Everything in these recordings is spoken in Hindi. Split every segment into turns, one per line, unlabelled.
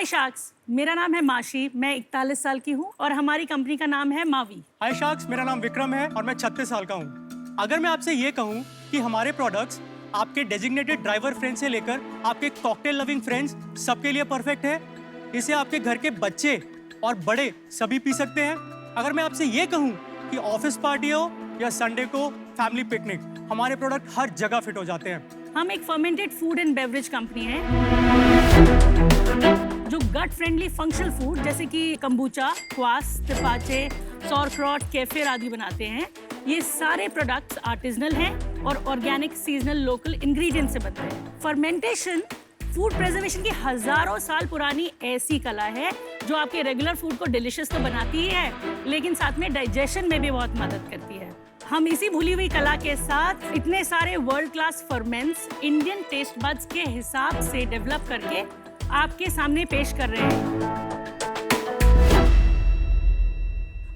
हाय शार्क्स, मेरा नाम है माशी, मैं 41 साल की हूँ और हमारी कंपनी का नाम है मावी।
हाय शार्क्स, मेरा नाम विक्रम है और मैं 36 साल का हूँ। अगर मैं आपसे ये कहूँ कि हमारे प्रोडक्ट्स आपके डेजिग्नेटेड ड्राइवर फ्रेंड से लेकर आपके कॉकटेल लविंग फ्रेंड्स सबके लिए परफेक्ट है। इसे आपके घर के बच्चे और बड़े सभी पी सकते हैं। अगर मैं आपसे ये कहूँ कि ऑफिस पार्टी हो या संडे को फैमिली पिकनिक, हमारे प्रोडक्ट हर जगह फिट हो जाते हैं।
हम एक fermented food and beverage company है जो गट फ्रेंडली फंक्शनल फूड जैसे कि कंबूचा, क्वास, त्रिपाचे, सॉरक्रॉट, केफिर आदि बनाते हैं। ये सारे प्रोडक्ट्स आर्टिजनल हैं और ऑर्गेनिक, सीजनल, लोकल इंग्रेडिएंट से बनते हैं। फर्मेंटेशन फूड प्रिजर्वेशन की हजारों साल पुरानी ऐसी कला है जो आपके रेगुलर फूड को डिलिशियस तो बनाती ही है, लेकिन साथ में डाइजेशन में भी बहुत मदद करती है। हम इसी भूली हुई कला के साथ इतने सारे world class ferments Indian taste buds के हिसाब से डेवलप करके आपके सामने पेश कर रहे हैं।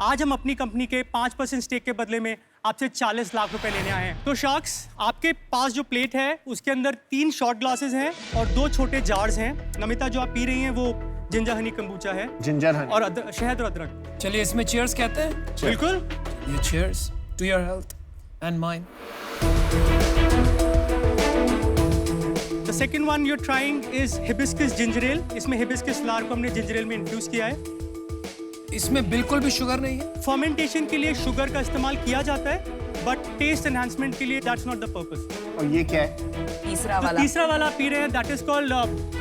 आज हम अपनी कंपनी के 5% स्टेक के बदले में आपसे 40 लाख रुपए लेने आए हैं। तो शार्क्स, आपके पास जो प्लेट है उसके अंदर 3 शॉट ग्लासेस हैं और 2 छोटे जार्स हैं। नमिता, जो आप पी रही हैं वो जिंजर हनी कंबूचा है।
जिंजर हनी
और शहद और अदरक।
चलिए इसमें चीयर्स कहते हैं।
बिल्कुल।
ये cheers to your health and mine.
The second one you're trying is hibiscus ginger ale. इसमें hibiscus फ्लावर को हमने ginger ale में इंफ्यूज किया है।
इसमें बिल्कुल भी शुगर नहीं है।
फर्मेंटेशन के लिए शुगर का इस्तेमाल किया जाता है, बट टेस्ट एनहांसमेंट के लिए दैट्स नॉट द पर्पस।
और ये क्या है?
तीसरा वाला पी रहे हैं, that is called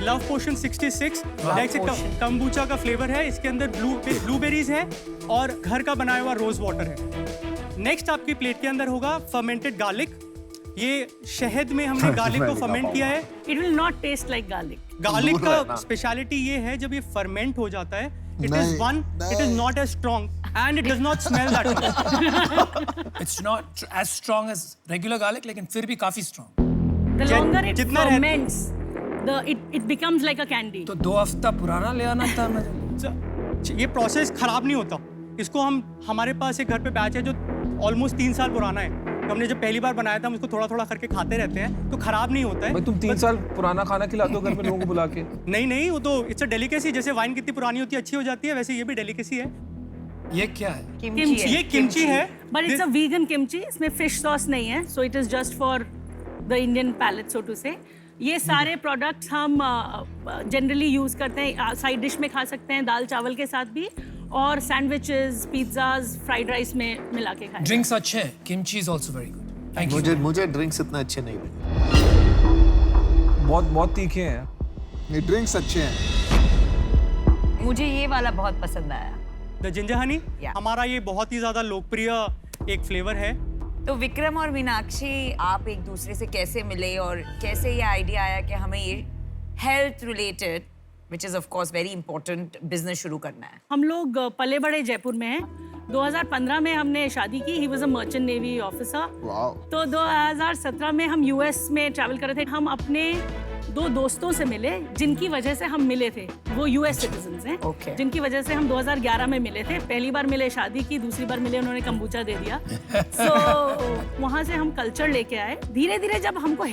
love potion 66। Kombucha का फ्लेवर है। इसके अंदर ब्लूबेरीज है और घर का बनाया हुआ रोज वाटर है। नेक्स्ट आपकी प्लेट के अंदर होगा फर्मेंटेड गार्लिक। ये शहद में हमने गार्लिक को फर्मेंट किया है।
It will not taste like garlic.
Garlic का स्पेशलिटी ये है, जब ये फर्मेंट हो जाता है, it is not as strong and it does not smell that much.
It's not as strong as regular garlic, लेकिन फिर भी काफी strong।
The longer it
जितना
ferments, it becomes like a candy.
तो 2 हफ्ता पुराना ले आना था मुझे।
ये प्रोसेस खराब नहीं होता। इसको हमारे पास एक घर पे बैच है जो ऑलमोस्ट 3 साल पुराना है। हमने जब पहली बार बनाया था, हम उसको थोड़ा थोड़ा करके खाते रहते हैं, तो खराब नहीं होता है।
भाई, तुम 3 साल पुराना खाना खिलाते हो घर में लोगों को बुला के?
नहीं, वो तो इट्स अ डेलिकेसी। जैसे वाइन कितनी पुरानी होती है अच्छी हो जाती है, वैसे ये भी डेलिकेसी है।
ये क्या है?
किमची।
ये किमची है,
but it's a vegan kimchi. इसमें फिश सॉस नहीं है, so it is just for the Indian palate, so to say. ये सारे प्रोडक्ट्स हम जनरली यूज करते हैं, साइड डिश में खा सकते हैं, दाल चावल के साथ भी, और सैंडविचेस, पिज्जाज, फ्राइड राइस में मिला के खाएं।
ड्रिंक्स अच्छे हैं। Kimchi is also very good. Thank you.
मुझे ड्रिंक्स इतना अच्छे नहीं लगे।
बहुत तीखे हैं।
ये ड्रिंक्स अच्छे हैं।
मुझे ये वाला बहुत पसंद आया।
The ginger Honey
Yeah.
हमारा ये बहुत ही ज्यादा लोकप्रिय एक फ्लेवर है।
तो विक्रम और मीनाक्षी, आप एक दूसरे से कैसे मिले और कैसे ये आइडिया आया कि हमें ये health related, which is of course very important, business शुरू करना है?
हम लोग पले बड़े जयपुर में हैं। 2015 में हमने शादी की। He was a merchant navy officer.
Wow.
तो 2017 में हम यूएस में ट्रैवल कर रहे थे। हम अपने 2 दोस्तों से मिले जिनकी वजह से हम मिले थे। वो यूएस सिटीजन्स हैं।
Okay.
जिनकी वजह से हम 2011 में मिले थे। पहली बार मिले शादी की, दूसरी बार मिले उन्होंने कंबूचा दे दिया। सो वहाँ से हम कल्चर लेके आए। धीरे धीरे जब हमको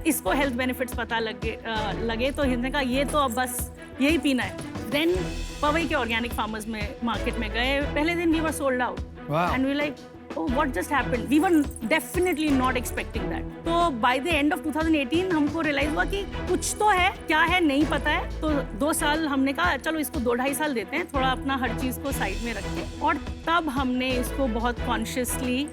इसको हेल्थ बेनिफिट्स पता लगे तो हमने कहा ये तो अब बस यही पीना है। देन पवई के ऑर्गेनिक फार्मर्स में मार्केट में गए। पहले दिन we were sold out and we like, oh, what just happened? We were definitely not expecting that. तो by the end of 2018 हमको रियलाइज हुआ कि कुछ तो है, क्या है नहीं पता है। तो 2 साल हमने कहा चलो इसको 2-2.5 साल देते हैं, थोड़ा अपना हर चीज़ को साइड में रख के, और तब हमने इसको बहुत कॉन्शियसली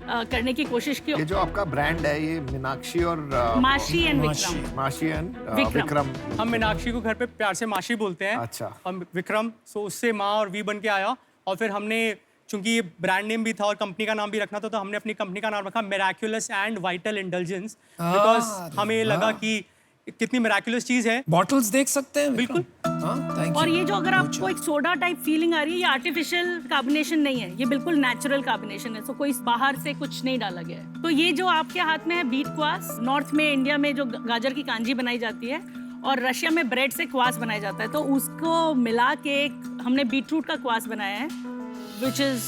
करने की कोशिश की।
ये जो आपका ब्रांड है, ये मीनाक्षी और
माशी एंड विक्रम।
माशी एंड
विक्रम।
विक्रम।
हम मीनाक्षी को घर पे प्यार से माशी बोलते हैं।
अच्छा।
हम विक्रम, सो उससे माँ और वी बन के आया। और फिर हमने, चूंकि ये ब्रांड नेम भी था और कंपनी का नाम भी रखना था, तो हमने अपनी कंपनी का नाम रखा Miraculous and vital indulgence, because हमें लगा कि कितनी मिराक्युलस चीज है।
बॉटल्स देख सकते हैं?
बिल्कुल।
थैंक
और
यू।
ये जो अगर आपको एक सोडा टाइप फीलिंग आ रही है, ये आर्टिफिशियल कार्बोनेशन नहीं है, ये बिल्कुल नेचुरल कार्बोनेशन है। सो कोई बाहर से कुछ नहीं डाला गया है। तो ये जो आपके हाथ में है बीट क्वास, नॉर्थ में इंडिया में जो गाजर की कांजी बनाई जाती है, और रशिया में ब्रेड से क्वास बनाया जाता है, तो उसको मिला के हमने बीटरूट का क्वास बनाया है, which is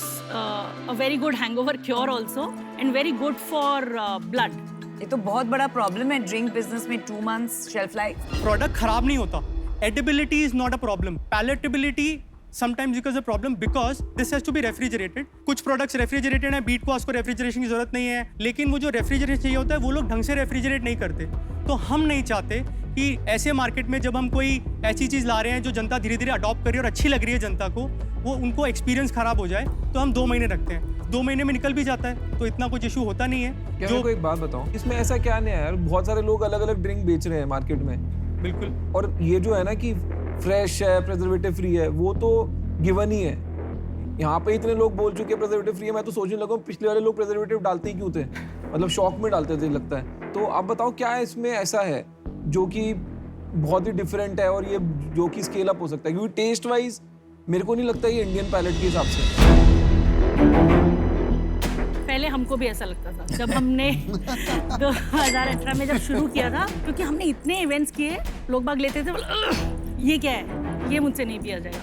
a very good hangover cure also and very good for blood.
ये तो बहुत बड़ा प्रॉब्लम है ड्रिंक बिजनेस में, 2 months शेल्फ लाइफ।
प्रोडक्ट खराब नहीं होता। edibility is not a problem. Palatability sometimes becomes a problem because this has to be refrigerated. कुछ प्रोडक्ट्स रेफ्रिजरेटेड हैं, बीट क्वास को रेफ्रिजरेशन की जरूरत नहीं है, लेकिन वो जो रेफ्रिजरेशन चाहिए होता है वो लोग ढंग से रेफ्रिजरेट नहीं करते. तो हम नहीं चाहते कि ऐसे मार्केट में जब हम कोई ऐसी चीज़ ला रहे हैं जो जनता धीरे धीरे अडॉप्ट कर रही है और अच्छी लग रही है जनता को, वो उनको एक्सपीरियंस खराब हो जाए, तो हम 2 महीने रखते हैं. 2 महीने में निकल भी जाता है तो इतना कुछ इशू होता नहीं है.
क्या मेरे को एक बात बताओ, इसमें ऐसा क्या नया है यार? बहुत सारे लोग अलग अलग ड्रिंक बेच रहे हैं मार्केट में.
बिल्कुल.
और ये जो है ना कि फ्रेश है, प्रिजर्वेटिव फ्री है, वो तो गिवन ही है. यहाँ पे इतने लोग बोल चुके हैं प्रिजर्वेटिव फ्री है, मैं तो सोचने लगा पिछले वाले लोग प्रिजर्वेटिव डालते ही क्यों थे, मतलब शौक में डालते थे लगता है. तो आप बताओ क्या इसमें ऐसा है जो कि बहुत ही डिफरेंट है और ये जो कि स्केल अप हो सकता है, क्योंकि टेस्ट वाइज मेरे को नहीं लगता ये इंडियन पैलेट के हिसाब से.
पहले हमको भी ऐसा लगता था जब हमने 2018 में जब शुरू किया था, क्योंकि हमने इतने इवेंट्स किए, लोग बाग लेते थे, ये क्या है, ये मुझसे नहीं पिया जाएगा.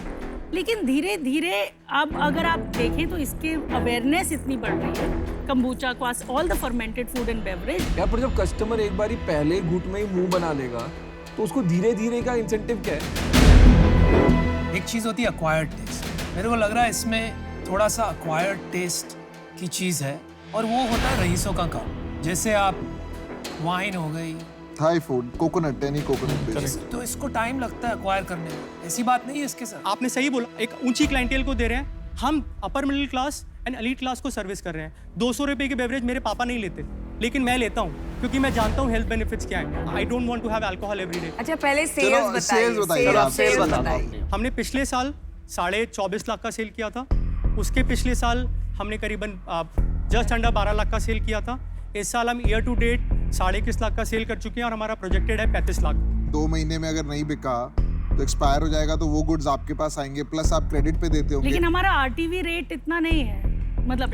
लेकिन धीरे धीरे अब अगर आप देखें तो इसके अवेयरनेस इतनी बढ़ रही है. Kombucha, cos, all the fermented food and beverage.
यार पर जब कस्टमर एक बार ही पहले घूंट में ही मुंह बना लेगा तो उसको धीरे धीरे का इंसेंटिव क्या है?
एक चीज़ होती है अक्वायर्ड टेस्ट. मेरे को लग रहा है इसमें थोड़ा सा अक्वायर्ड टेस्ट की चीज़ है, और वो होता है रईसों का काम. जैसे आप वाइन हो गई,
Thai food, coconut, any coconut based.
तो इसको टाइम लगता है अक्वायर करने में. ऐसी बात नहीं है इसके साथ.
आपने सही बोला, एक ऊंची क्लाइंटेल को दे रहे हैं. हम upper middle class and elite class को सर्विस कर रहे हैं. 200 रुपए की बेवरेज मेरे पापा नहीं लेते, लेकिन मैं लेता हूँ क्योंकि मैं जानता हूँ हेल्थ बेनिफिट्स क्या है. I don't want to have alcohol every day.
अच्छा पहले
चलो, sales बताइए, आप sales
बताइए.
हमने पिछले साल 24.5 लाख का सेल किया था. उसके पिछले साल हमने करीबन जस्ट अंडर 12 लाख का सेल किया था. इस साल हम ईयर टू डेट 21.5 लाख का सेल कर चुके हैं और हमारा प्रोजेक्टेड है 35 लाख.
2 महीने में अगर नहीं बिका तो एक्सपायर हो जाएगा, तो वो गुड्स आपके पास आएंगे, प्लस आप क्रेडिट पे देते होंगे.
लेकिन हमारा आरटीवी रेट इतना नहीं है, मतलब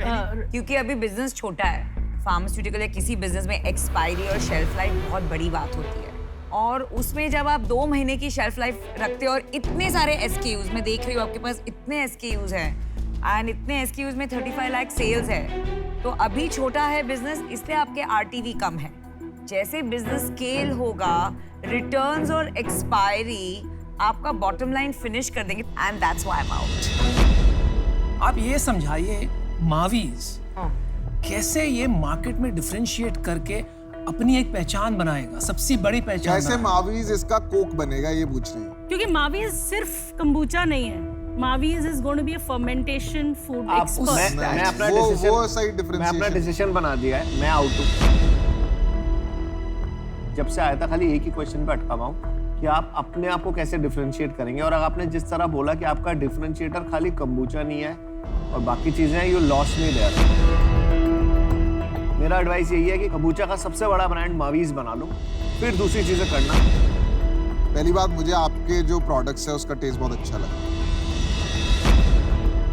क्योंकि अभी बिजनेस छोटा है. फार्मास्यूटिकल या किसी बिजनेस में एक्सपायरी और शेल्फ लाइफ बहुत बड़ी बात होती है, और उसमें जब आप 2 महीने की शेल्फ लाइफ रखते हो और इतने सारे SKUs में देख रही हूँ आपके पास इतने SKUs हैं, एंड इतने SKUs में 35 लाख सेल्स है, तो अभी छोटा है बिजनेस, इसलिए आपके RTV कम है. जैसे बिजनेस स्केल होगा, रिटर्न्स और एक्सपायरी आपका बॉटम लाइन फिनिश कर देंगे, and that's why I am out.
आप ये समझाइए मावीज कैसे ये मार्केट में डिफरेंशिएट करके अपनी एक पहचान बनाएगा, सबसे बड़ी पहचान.
कैसे मावीज इसका कोक बनेगा, ये पूछ रहे हैं.
क्योंकि मावीज सिर्फ कंबूचा नहीं है. Mavis is going to be a fermentation food expert.
मैं अपना
वो सही
मैं अपना
डिफरेंशिएशन.
डिसीजन बना दिया है, मैं आउट हूँ. जब से आया था खाली एक ही क्वेश्चन पे अटका हुआ हूँ कि आप अपने आप को कैसे डिफरेंशिएट करेंगे. और अगर आपने जिस तरह बोला कि आपका डिफरेंशिएटर खाली कंबूचा नहीं है और बाकी चीजें हैं, यू लॉस्ट नहीं देयर. मेरा एडवाइस यही है कि कंबूचा का सबसे बड़ा ब्रांड मावीज बना लो, फिर दूसरी चीजें करना.
पहली बात, मुझे आपके जो प्रोडक्ट्स है उसका टेस्ट बहुत अच्छा लगा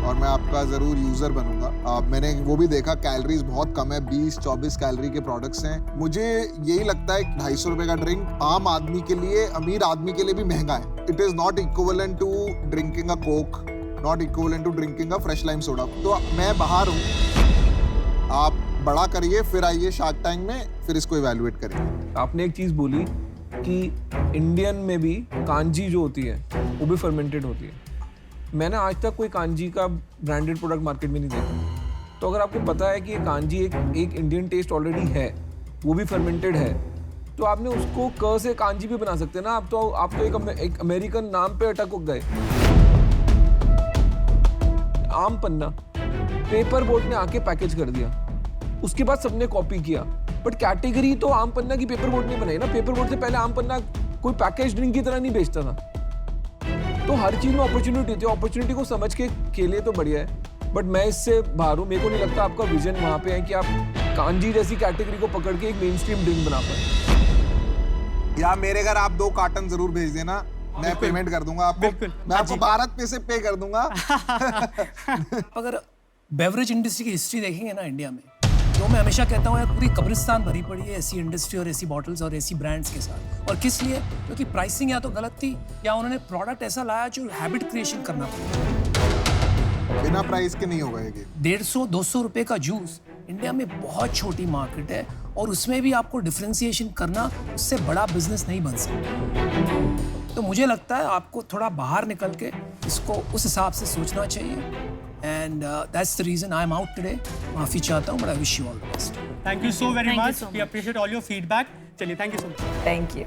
और मैं आपका ज़रूर यूज़र बनूंगा. मैंने वो भी देखा, कैलोरीज बहुत कम है, 20-24 कैलोरी के प्रोडक्ट्स हैं. मुझे यही लगता है 250 रुपए का ड्रिंक आम आदमी के लिए, अमीर आदमी के लिए भी महंगा है. It is not equivalent to drinking a Coke, not equivalent to drinking a fresh lime soda. तो मैं बाहर हूँ, आप बड़ा करिए, फिर आइए शार्क टैंक में, फिर इसको इवैल्यूएट करिए.
आपने एक चीज बोली कि इंडियन में भी कांजी जो होती है वो भी फर्मेंटेड होती है. मैंने आज तक कोई कांजी का ब्रांडेड प्रोडक्ट मार्केट में नहीं देखा. तो अगर आपको पता है कि ये कांजी एक इंडियन टेस्ट ऑलरेडी है, वो भी फर्मेंटेड है, तो आपने उसको क से कांजी भी बना सकते हैं ना. आप तो एक अमेरिकन नाम पे अटक गए. आम पन्ना पेपर बोट ने आके पैकेज कर दिया, उसके बाद सबने कॉपी किया, बट कैटेगरी तो आम पन्ना की पेपर बोट नहीं बनाई ना. पेपर बोट से पहले आम पन्ना कोई पैकेज ड्रिंक की तरह नहीं बेचता था. तो हर चीज में अपॉर्चुनिटी थी, अपॉर्चुनिटी को समझ के खेले तो बढ़िया है. बट मैं इससे बाहर हूँ. मेरे को नहीं लगता आपका विजन वहां पे है कि आप कांजी जैसी कैटेगरी को पकड़ के एक मेन स्ट्रीम ड्रिंक बना पाए.
या मेरे घर आप 2 कार्टन जरूर भेज देना, मैं पेमेंट कर दूंगा आपको.
बिल्कुल.
मैं आपको भारत पे से पे कर दूंगा.
अगर बेवरेज इंडस्ट्री की हिस्ट्री देखेंगे ना इंडिया में, तो मैं हमेशा कहता हूँ यार पूरी कब्रिस्तान भरी पड़ी है ऐसी इंडस्ट्री और ऐसी बॉटल्स और ऐसी ब्रांड्स के साथ. और किस लिए? क्योंकि प्राइसिंग या तो गलत थी या उन्होंने प्रोडक्ट ऐसा लाया जो हैबिट क्रिएशन करना पड़ा.
बिना प्राइस के नहीं होगा ये.
150-200 रुपए का जूस इंडिया में बहुत छोटी मार्केट है, और उसमें भी आपको डिफरेंशिएशन करना, उससे बड़ा बिजनेस नहीं बन सकता. तो मुझे लगता है आपको थोड़ा बाहर निकल के इसको उस हिसाब से सोचना चाहिए and that's the reason I am out today. माफ़ी चाहता हूँ but I wish you all the best.
Thank you so very
Thank you
much
so
we
much.
Appreciate all your feedback. चलिए thank you so much.
Thank you.